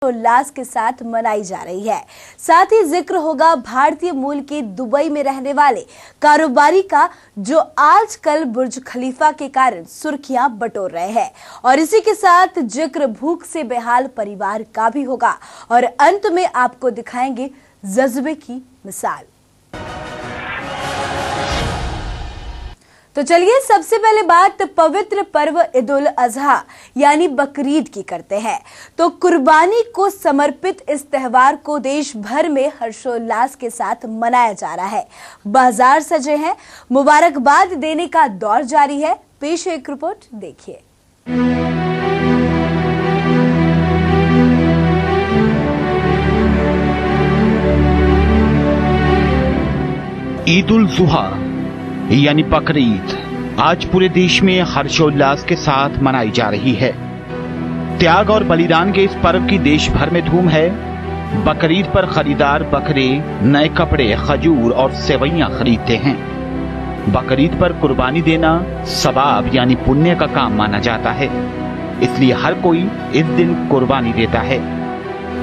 उल्लास के साथ मनाई जा रही है। साथ ही जिक्र होगा भारतीय मूल के दुबई में रहने वाले कारोबारी का, जो आजकल बुर्ज खलीफा के कारण सुर्खियां बटोर रहे हैं। और इसी के साथ जिक्र भूख से बेहाल परिवार का भी होगा और अंत में आपको दिखाएंगे जज्बे की मिसाल। तो चलिए सबसे पहले बात पवित्र पर्व ईद उल अजहा यानी बकरीद की करते हैं। तो कुर्बानी को समर्पित इस त्योहार को देश भर में हर्षोल्लास के साथ मनाया जा रहा है। बाजार सजे हैं, मुबारकबाद देने का दौर जारी है। पेश है एक रिपोर्ट, देखिए। ईद उल जुहा यानी बकरीद आज पूरे देश में हर्षोल्लास के साथ मनाई जा रही है। त्याग और बलिदान के इस पर्व की देश भर में धूम है। बकरीद पर खरीदार बकरे, नए कपड़े, खजूर और सेवइयां खरीदते हैं। बकरीद पर कुर्बानी देना सवाब यानी पुण्य का काम माना जाता है, इसलिए हर कोई इस दिन कुर्बानी देता है।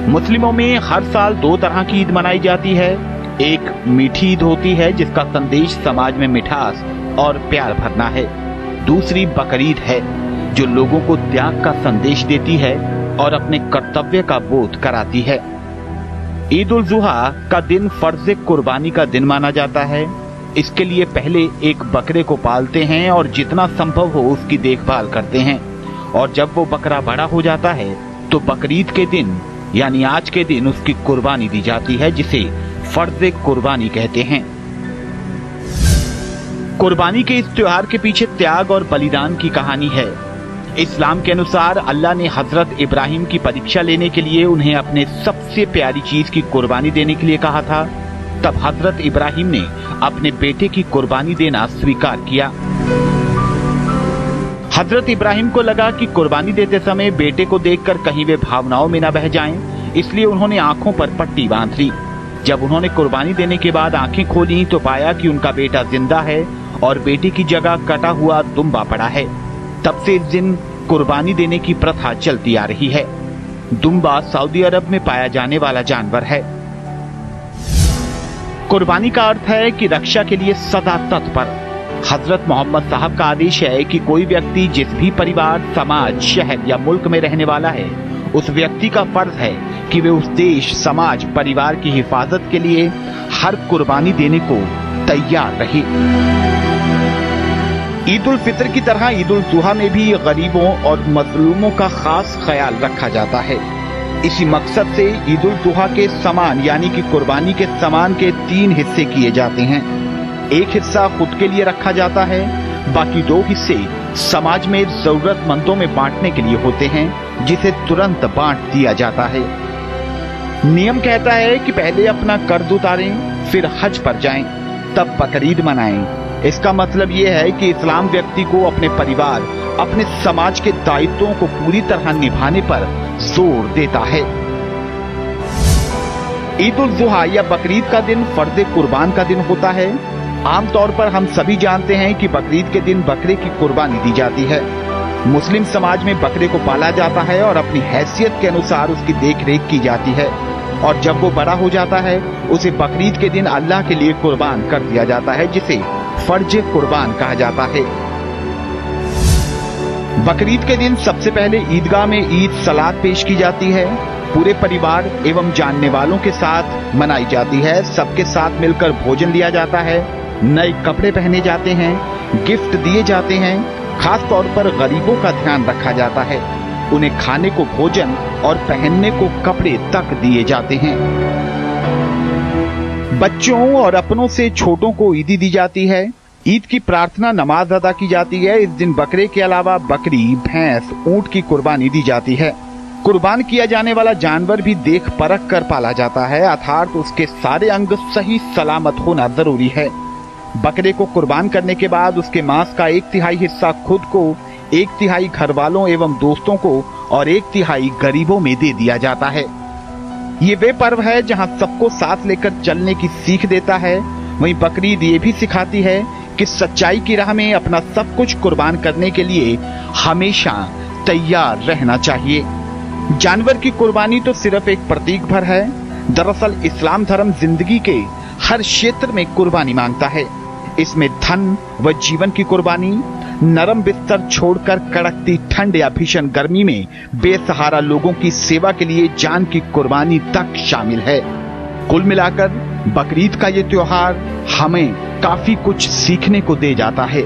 मुस्लिमों में हर साल दो तरह की ईद मनाई जाती है। एक मीठी ईद होती है जिसका संदेश समाज में मिठास और प्यार भरना है। दूसरी बकरीद है जो लोगों को त्याग का संदेश देती है और अपने कर्तव्य का बोध कराती है। ईद उल जुहा का दिन फर्ज कुर्बानी का दिन माना जाता है। इसके लिए पहले एक बकरे को पालते हैं और जितना संभव हो उसकी देखभाल करते हैं। और जब वो बकरा बड़ा हो जाता है तो बकरीद के दिन यानी आज के दिन उसकी कुर्बानी दी जाती है, जिसे फर्ज कुर्बानी कहते हैं। कुर्बानी के इस त्योहार के पीछे त्याग और बलिदान की कहानी है। इस्लाम के अनुसार अल्लाह ने हजरत इब्राहिम की परीक्षा लेने के लिए उन्हें अपने सबसे प्यारी चीज की कुर्बानी देने के लिए कहा था। तब हजरत इब्राहिम ने अपने बेटे की कुर्बानी देना स्वीकार किया। हजरत इब्राहिम को लगा कि कुर्बानी देते समय बेटे को देखकर कहीं वे भावनाओं में न बह जाएं, इसलिए उन्होंने आंखों पर पट्टी बांध ली। जब उन्होंने कुर्बानी देने के बाद आंखें खोली तो पाया कि उनका बेटा जिंदा है और बेटे की जगह कटा हुआ दुम्बा पड़ा है। तब से इस दिन कुर्बानी देने की प्रथा चलती आ रही है। दुम्बा सऊदी अरब में पाया जाने वाला जानवर है। कुर्बानी का अर्थ है कि रक्षा के लिए सदा तत्पर। हजरत मोहम्मद साहब का आदेश है कि कोई व्यक्ति जिस भी परिवार, समाज, शहर या मुल्क में रहने वाला है, उस व्यक्ति का फर्ज है कि वे उस देश, समाज, परिवार की हिफाजत के लिए हर कुर्बानी देने को तैयार रहे। ईद उल फितर की तरह ईद उल जुहा में भी गरीबों और मजलूमों का खास ख्याल रखा जाता है। इसी मकसद से ईद उल जुहा के सामान यानी कि कुर्बानी के सामान के 3 हिस्से किए जाते हैं। एक हिस्सा खुद के लिए रखा जाता है, बाकी 2 हिस्से समाज में जरूरतमंदों में बांटने के लिए होते हैं, जिसे तुरंत बांट दिया जाता है। नियम कहता है कि पहले अपना कर्ज उतारें, फिर हज पर जाएं, तब बकरीद मनाएं। इसका मतलब यह है कि इस्लाम व्यक्ति को अपने परिवार, अपने समाज के दायित्वों को पूरी तरह निभाने पर जोर देता है। ईद उल जुहा या बकरीद का दिन फर्ज कुर्बान का दिन होता है। आमतौर पर हम सभी जानते हैं कि बकरीद के दिन बकरे की कुर्बानी दी जाती है। मुस्लिम समाज में बकरे को पाला जाता है और अपनी हैसियत के अनुसार उसकी देखरेख की जाती है। और जब वो बड़ा हो जाता है उसे बकरीद के दिन अल्लाह के लिए कुर्बान कर दिया जाता है, जिसे फर्ज कुर्बान कहा जाता है। बकरीद के दिन सबसे पहले ईदगाह में ईद सलात पेश की जाती है। पूरे परिवार एवं जानने वालों के साथ मनाई जाती है। सबके साथ मिलकर भोजन लिया जाता है, नए कपड़े पहने जाते हैं, गिफ्ट दिए जाते हैं। खास तौर पर गरीबों का ध्यान रखा जाता है। उन्हें खाने को भोजन और पहनने को कपड़े तक दिए जाते हैं। बच्चों और अपनों से छोटों को ईदी दी जाती है। ईद की प्रार्थना नमाज अदा की जाती है। इस दिन बकरे के अलावा बकरी, भैंस, ऊंट की कुर्बानी दी जाती है। कुर्बान किया जाने वाला जानवर भी देख परख कर पाला जाता है, अर्थात उसके सारे अंग सही सलामत होना जरूरी है। बकरे को कुर्बान करने के बाद उसके मांस का 1/3 हिस्सा खुद को, 1/3 घर वालों एवं दोस्तों को और 1/3 गरीबों में दे दिया जाता है। ये वे पर्व है जहां सबको साथ लेकर चलने की सीख देता है। वहीं बकरीद ये भी सिखाती है कि सच्चाई की राह में अपना सब कुछ कुर्बान करने के लिए हमेशा तैयार रहना चाहिए। जानवर की कुर्बानी तो सिर्फ एक प्रतीक भर है। दरअसल इस्लाम धर्म जिंदगी के हर क्षेत्र में कुर्बानी मांगता है। इसमें धन व जीवन की कुर्बानी, नरम बिस्तर छोड़कर कड़कती ठंड या भीषण गर्मी में बेसहारा लोगों की सेवा के लिए जान की कुर्बानी तक शामिल है। कुल मिलाकर बकरीद का ये त्योहार हमें काफी कुछ सीखने को दे जाता है।